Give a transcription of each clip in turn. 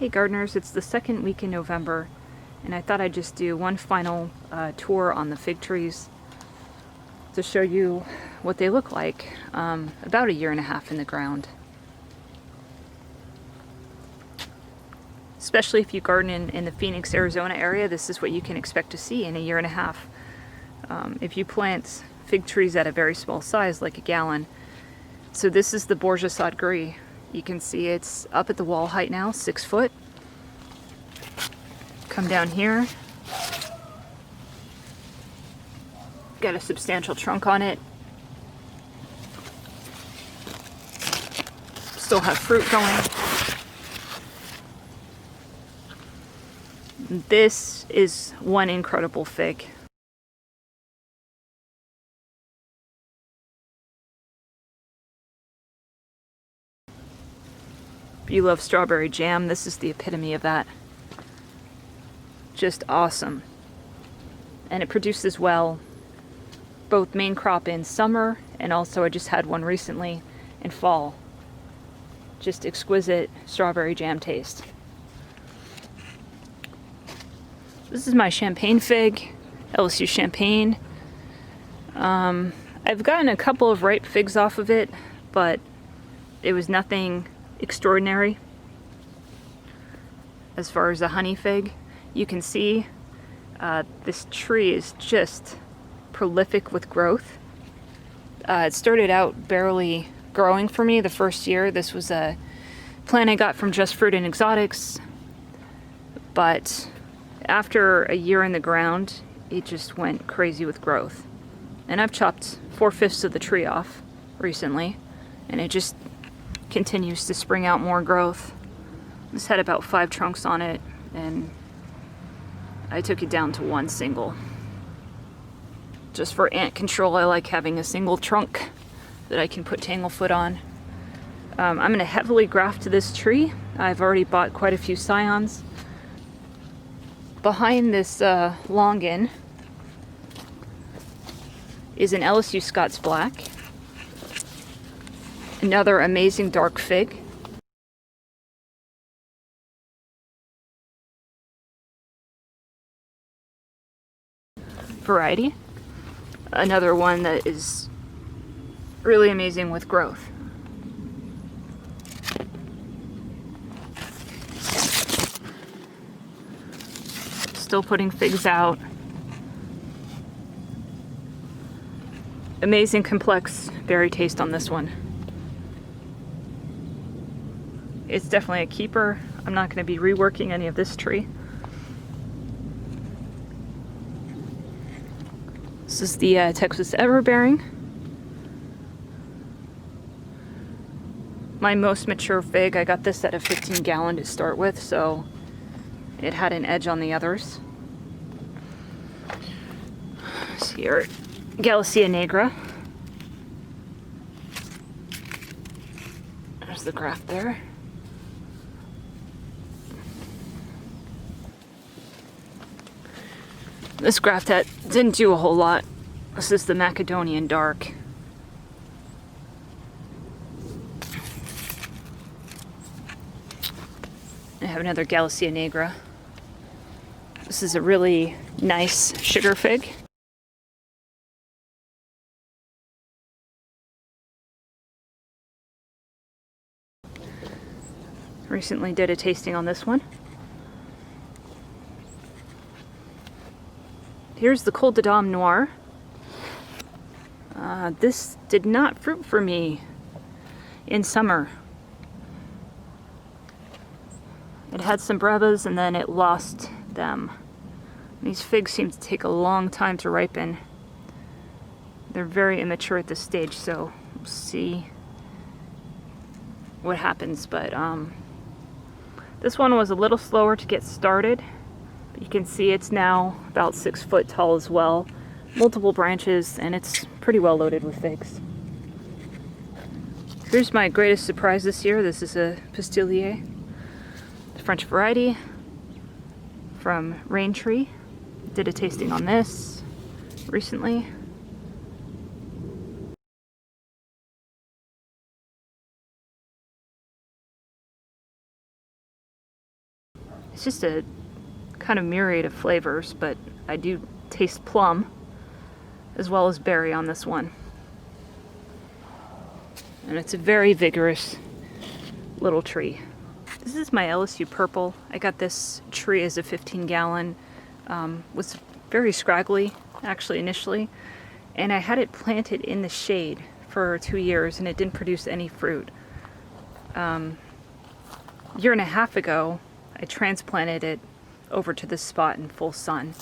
Hey gardeners, it's the second week in November, and I thought I'd just do one final tour on the fig trees to show you what they look like about a year and a half in the ground. Especially if you garden in the Phoenix, Arizona area, this is what you can expect to see in a year and a half. If you plant fig trees at a very small size, like a gallon. So this is the Bourjasotte Grise. You can see it's up at the wall height now, 6 foot. Come down here. Got a substantial trunk on it. Still have fruit going. This is one incredible fig. If you love strawberry jam, this is the epitome of that. Just awesome. And it produces well, both main crop in summer, and also I just had one recently in fall. Just exquisite strawberry jam taste. This is my champagne fig, LSU Champagne. I've gotten a couple of ripe figs off of it, but it was nothing extraordinary. As far as a honey fig, you can see this tree is just prolific with growth. It started out barely growing for me the first year. This was a plant I got from Just Fruit and Exotics, but after a year in the ground, it just went crazy with growth. And I've chopped 4/5 of the tree off recently, and it just continues to spring out more growth. This had about 5 trunks on it, and I took it down to 1 single. Just for ant control, I like having a single trunk that I can put tanglefoot on. I'm going to heavily graft this tree. I've already bought quite a few scions. Behind this longan is an LSU Scotts Black. Another amazing dark fig. Variety. Another one that is really amazing with growth. Still putting figs out. Amazing complex berry taste on this one. It's definitely a keeper. I'm not going to be reworking any of this tree. This is the Texas Everbearing. My most mature fig, I got this at a 15 gallon to start with, so it had an edge on the others. Let's see here, Violette Negra. There's the graft there. This graft didn't do a whole lot. This is the Macedonian Dark. I have another Violette Negra. This is a really nice sugar fig. Recently did a tasting on this one. Here's the Col de Dame Noir. This did not fruit for me in summer. It had some brevas and then it lost them. These figs seem to take a long time to ripen. They're very immature at this stage, so we'll see what happens. But this one was a little slower to get started. You can see it's now about 6 foot tall as well. Multiple branches, and it's pretty well loaded with figs. Here's my greatest surprise this year. This is a Pastilliere, the French variety from Rain Tree. Did a tasting on this recently. It's just a kind of myriad of flavors, but I do taste plum as well as berry on this one. And it's a very vigorous little tree. This is my LSU Purple. I got this tree as a 15-gallon. Was very scraggly, actually, initially. And I had it planted in the shade for 2 years, and it didn't produce any fruit. A year and a half ago, I transplanted it over to this spot in full sun.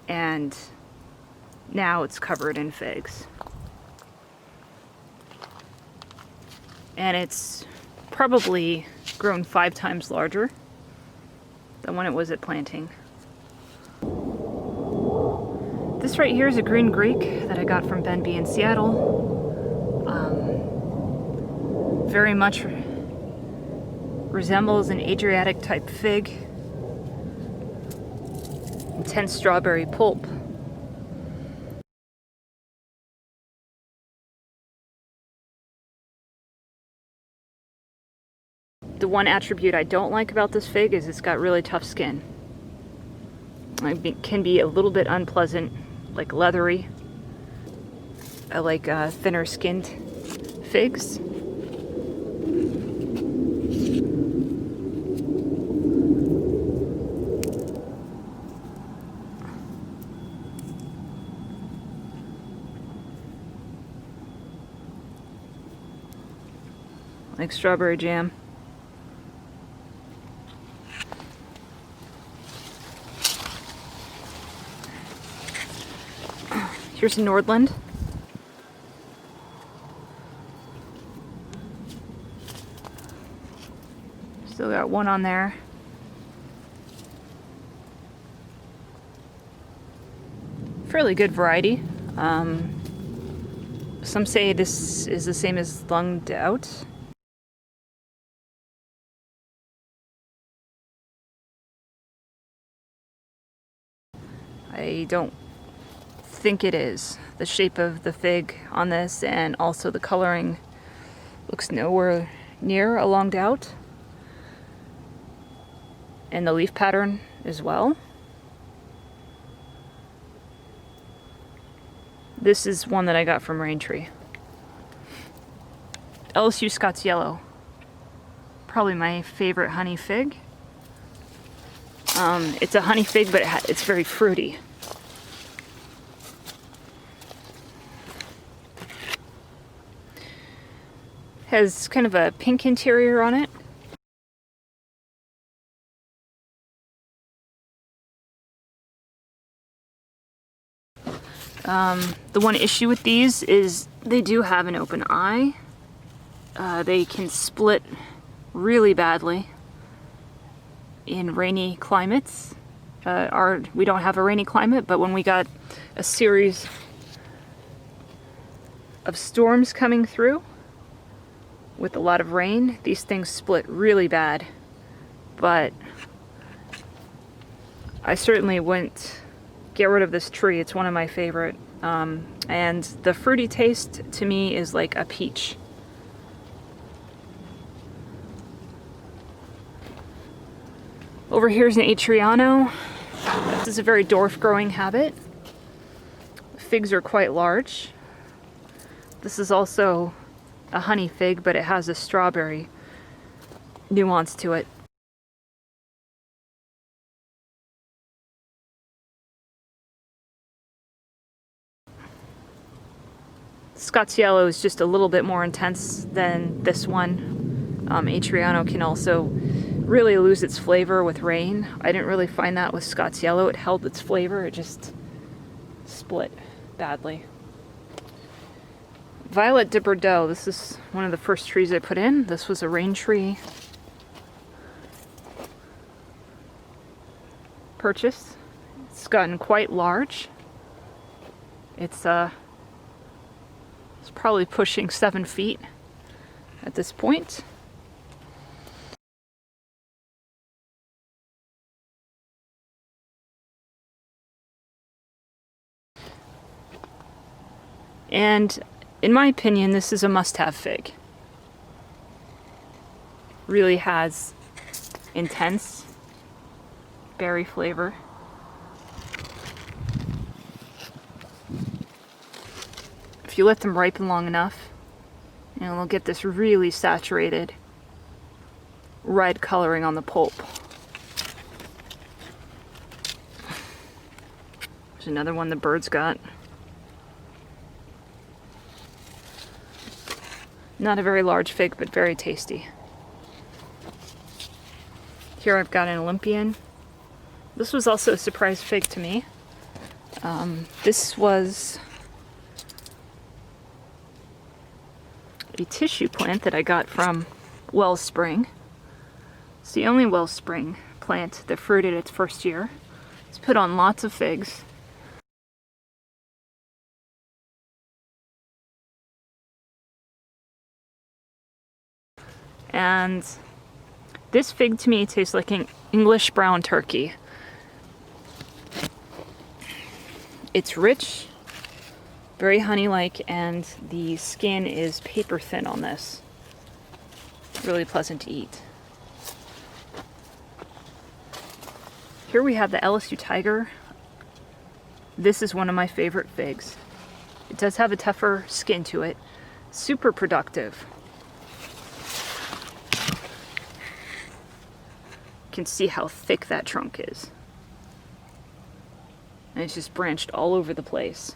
And now it's covered in figs. And it's probably grown 5 times larger than when it was at planting. This right here is a green Greek that I got from Ben B in Seattle. Very much resembles an Adriatic type fig. Intense strawberry pulp. The one attribute I don't like about this fig is it's got really tough skin. It can be a little bit unpleasant, like leathery. I like thinner skinned figs. Like strawberry jam. Here's a Nordland. Still got one on there. Fairly good variety. Some say this is the same as lunged out. I don't think it is. The shape of the fig on this and also the coloring looks nowhere near a longed out. And the leaf pattern as well. This is one that I got from Raintree. LSU Scotts Yellow. Probably my favorite honey fig. It's a honey fig, but it's very fruity. Has kind of a pink interior on it. The one issue with these is they do have an open eye. They can split really badly in rainy climates. We don't have a rainy climate, but when we got a series of storms coming through with a lot of rain, these things split really bad. But I certainly wouldn't get rid of this tree. It's one of my favorite. And the fruity taste to me is like a peach. Over here is an Atriano. This is a very dwarf growing habit. The figs are quite large. This is also a honey fig, but it has a strawberry nuance to it. Scotts Yellow is just a little bit more intense than this one. Atriano can also really lose its flavor with rain. I didn't really find that with Scotts Yellow. It held its flavor, it just split badly. Violette de Bordeaux, this is one of the first trees I put in. This was a Raintree purchase. It's gotten quite large. It's probably pushing 7 feet at this point. And in my opinion, this is a must-have fig. Really has intense berry flavor. If you let them ripen long enough, you know, they'll get this really saturated red coloring on the pulp. There's another one the birds got. Not a very large fig, but very tasty. Here I've got an Olympian. This was also a surprise fig to me. This was a tissue plant that I got from Wellspring. It's the only Wellspring plant that fruited its first year. It's put on lots of figs. And this fig to me tastes like an English brown turkey. It's rich, very honey-like, and the skin is paper thin on this. Really pleasant to eat. Here we have the LSU Tiger. This is one of my favorite figs. It does have a tougher skin to it. Super productive. You can see how thick that trunk is. And it's just branched all over the place.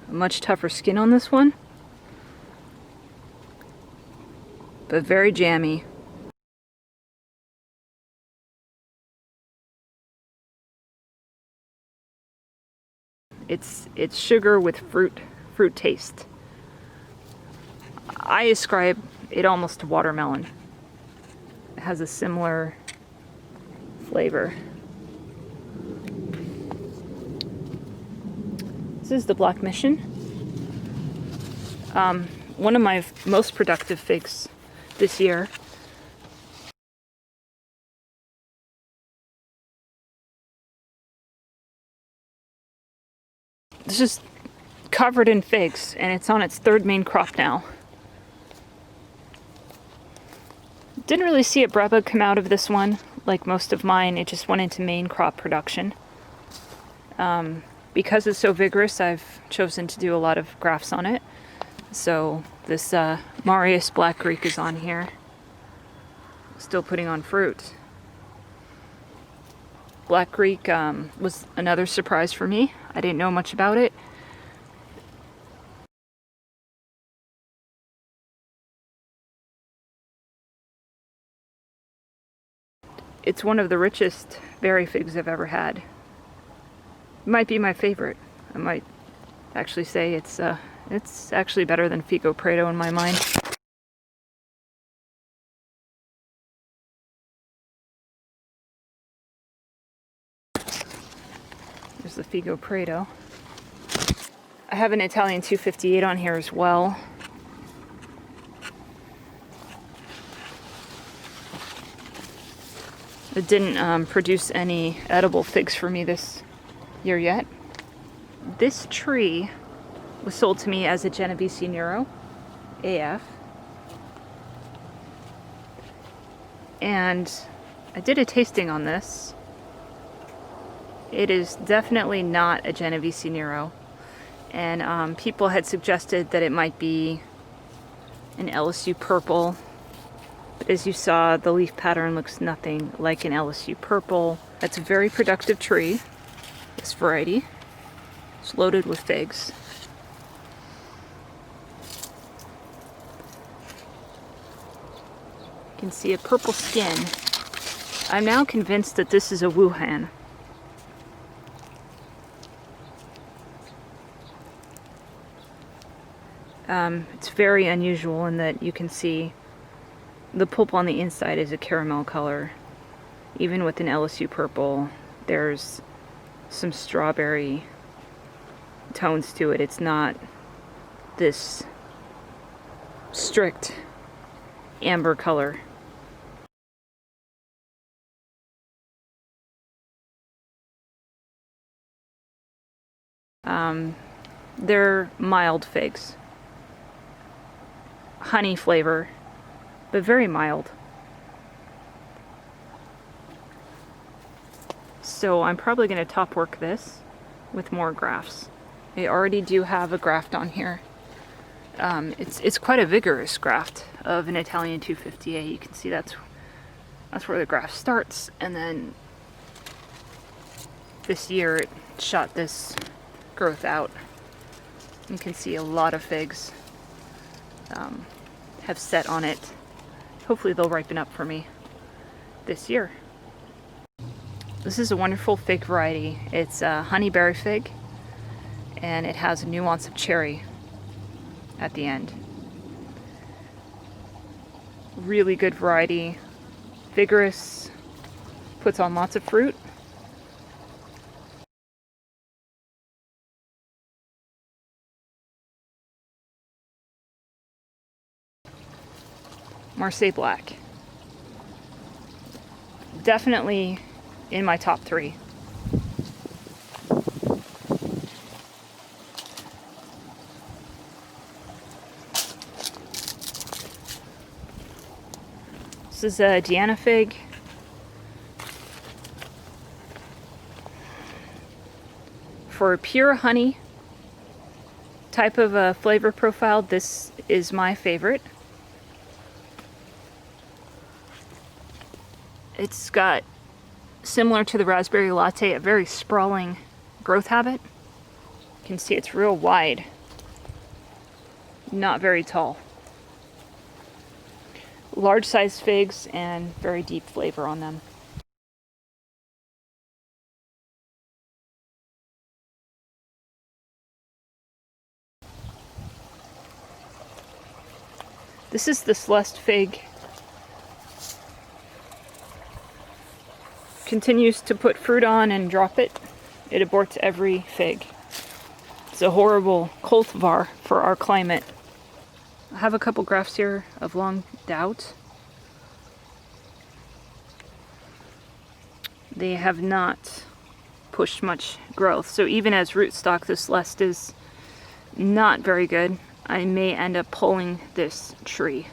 A much tougher skin on this one, but very jammy. It's sugar with fruit taste. I ascribe it almost to watermelon. It has a similar flavor. This is the Black Mission. One of my most productive figs this year. It's just covered in figs, and it's on its third main crop now. Didn't really see a brevibug come out of this one. Like most of mine, it just went into main crop production. Because it's so vigorous, I've chosen to do a lot of grafts on it. So this Marius Black Greek is on here. Still putting on fruit. Black Greek was another surprise for me. I didn't know much about it. It's one of the richest berry figs I've ever had. It might be my favorite. I might actually say it's actually better than Figo Prado in my mind. There's the Figo Prado. I have an Italian 258 on here as well. It didn't produce any edible figs for me this year yet. This tree was sold to me as a Genovese Nero AF. And I did a tasting on this. It is definitely not a Genovese Nero. And people had suggested that it might be an LSU Purple. But as you saw, the leaf pattern looks nothing like an LSU Purple. That's a very productive tree, this variety. It's loaded with figs. You can see a purple skin. I'm now convinced that this is a Wuhan. It's very unusual in that you can see the pulp on the inside is a caramel color. Even with an LSU Purple, there's some strawberry tones to it. It's not this strict amber color. They're mild figs. Honey flavor, but very mild. So I'm probably going to top work this with more grafts. I already do have a graft on here. It's quite a vigorous graft of an Italian 250A. You can see that's where the graft starts, and then this year it shot this growth out. You can see a lot of figs have set on it. Hopefully they'll ripen up for me this year. This is a wonderful fig variety. It's a honeyberry fig, and it has a nuance of cherry at the end. Really good variety, vigorous, puts on lots of fruit. Marseille Black. Definitely in my top 3. This is a Diana fig. For pure honey type of a flavor profile, this is my favorite. It's got, similar to the raspberry latte, a very sprawling growth habit. You can see it's real wide, not very tall. Large sized figs and very deep flavor on them. This is the Celeste fig. Continues to put fruit on and drop it. It aborts every fig. It's a horrible cultivar for our climate. I have a couple grafts here of long doubt. They have not pushed much growth. So even as rootstock, this Celeste is not very good. I may end up pulling this tree.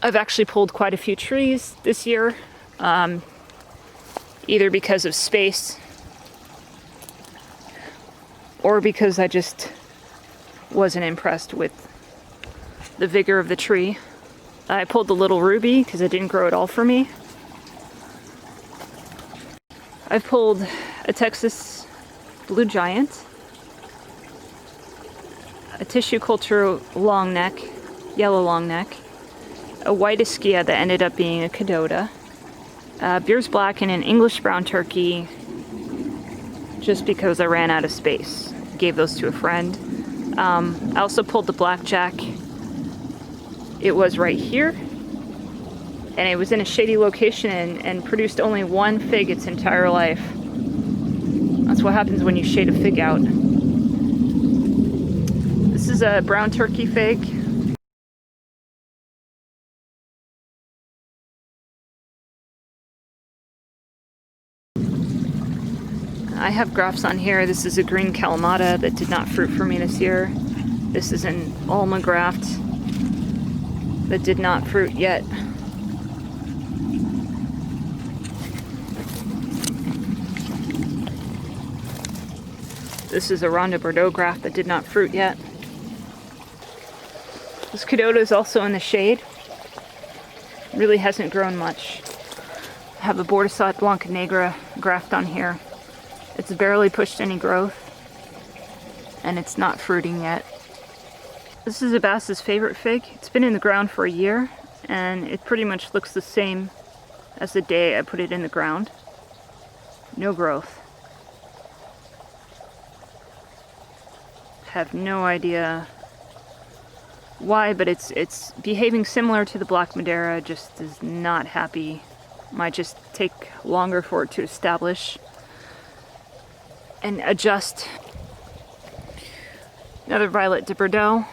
I've actually pulled quite a few trees this year. Either because of space or because I just wasn't impressed with the vigor of the tree. I pulled the little ruby because it didn't grow at all for me. I've pulled a Texas blue giant, a tissue culture long neck, yellow long neck, a white Ischia that ended up being a Cadota, Beers Black, and an English brown turkey, just because I ran out of space. Gave those to a friend. I also pulled the blackjack. It was right here, and it was in a shady location and produced only one fig its entire life. That's what happens when you shade a fig out. This is a brown turkey fig. I have grafts on here. This is a green Kalamata that did not fruit for me this year. This is an Alma graft that did not fruit yet. This is a Ronde Bordeaux graft that did not fruit yet. This Cadota is also in the shade. Really hasn't grown much. I have a Bourjasotte Negra graft on here. It's barely pushed any growth, and it's not fruiting yet. This is a Bass's favorite fig. It's been in the ground for a year, and it pretty much looks the same as the day I put it in the ground. No growth. Have no idea why, but it's behaving similar to the Black Madeira, just is not happy. Might just take longer for it to establish and adjust. Another Violette de Bordeaux.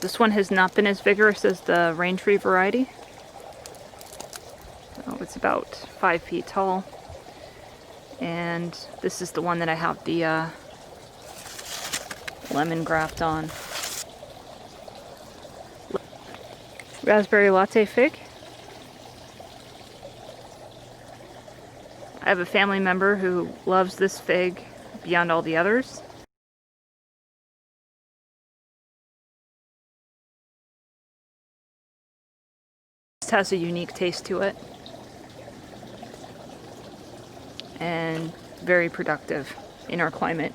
This one has not been as vigorous as the rain tree variety. Oh, it's about 5 feet tall. And this is the one that I have the lemon graft on. Raspberry latte fig. I have a family member who loves this fig beyond all the others. It has a unique taste to it. And very productive in our climate.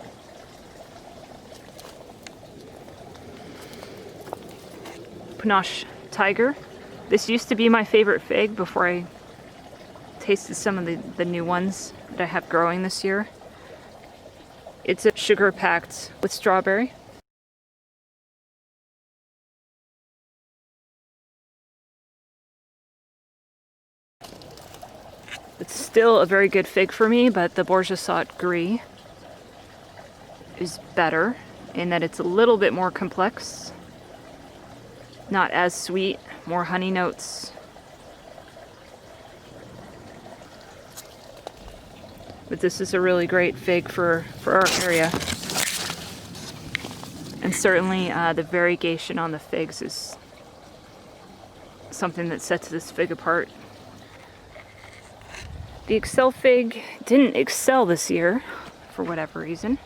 Panache Tiger. This used to be my favorite fig before I tasted some of the new ones that I have growing this year. It's a sugar packed with strawberry. It's still a very good fig for me, but the Bourjasotte Grise is better in that it's a little bit more complex. Not as sweet, more honey notes. But this is a really great fig for our area. And certainly the variegation on the figs is something that sets this fig apart. The Excel fig didn't excel this year for whatever reason.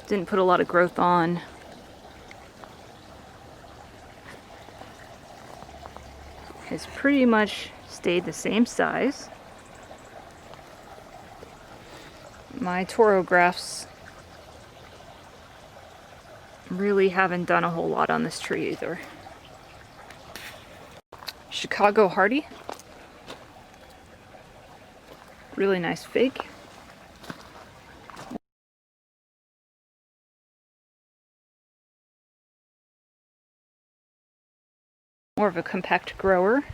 Didn't put a lot of growth on. Has pretty much stayed the same size. My Toro grafts really haven't done a whole lot on this tree either. Chicago Hardy. Really nice fig. More of a compact grower.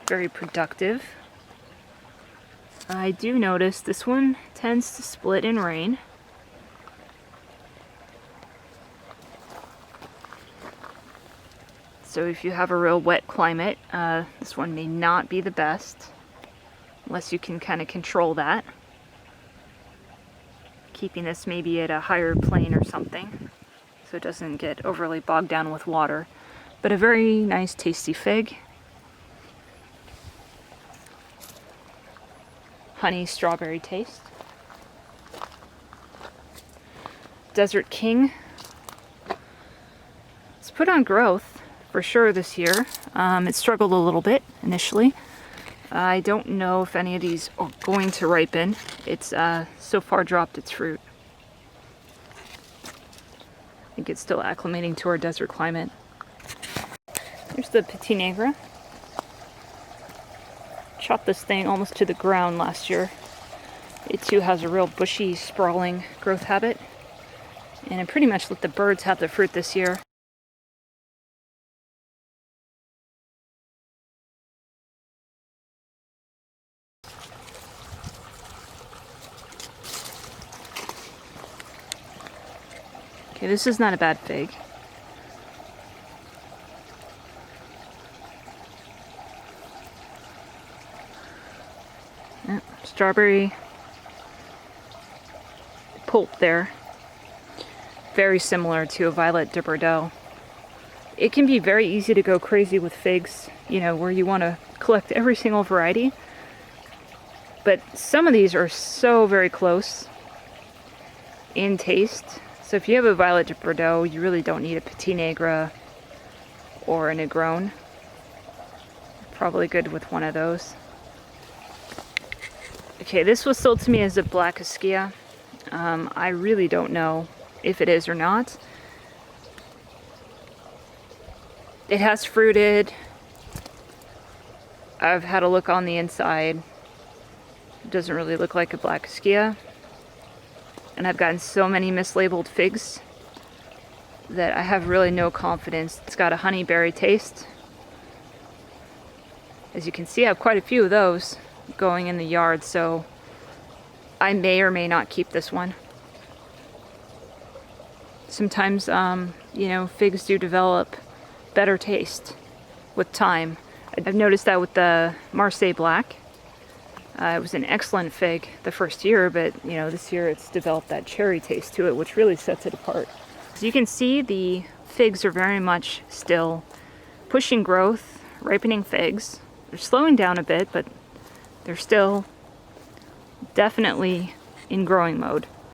Very productive. I do notice this one tends to split in rain. So if you have a real wet climate, this one may not be the best, unless you can kind of control that. Keeping this maybe at a higher plane or something, so it doesn't get overly bogged down with water. But a very nice, tasty fig. Honey strawberry taste. Desert King. It's put on growth for sure this year. It struggled a little bit initially. I don't know if any of these are going to ripen. It's so far dropped its fruit. I think it's still acclimating to our desert climate. Here's the Petite Negra. Chopped this thing almost to the ground last year. It too has a real bushy, sprawling growth habit. And I pretty much let the birds have the fruit this year. Okay, this is not a bad fig. Strawberry pulp there. Very similar to a Violette de Bordeaux. It can be very easy to go crazy with figs, you know, where you want to collect every single variety. But some of these are so very close in taste. So if you have a Violette de Bordeaux, you really don't need a Petite Negra or a Negrone. Probably good with one of those. Okay, this was sold to me as a Black Pastilliere. I really don't know if it is or not. It has fruited. I've had a look on the inside. It doesn't really look like a Black Pastilliere. And I've gotten so many mislabeled figs that I have really no confidence. It's got a honeyberry taste. As you can see, I have quite a few of those going in the yard, so I may or may not keep this one. Sometimes, you know, figs do develop better taste with time. I've noticed that with the Marseille Black. It was an excellent fig the first year, but you know, this year it's developed that cherry taste to it, which really sets it apart. As you can see, the figs are very much still pushing growth, ripening figs. They're slowing down a bit, but they're still definitely in growing mode.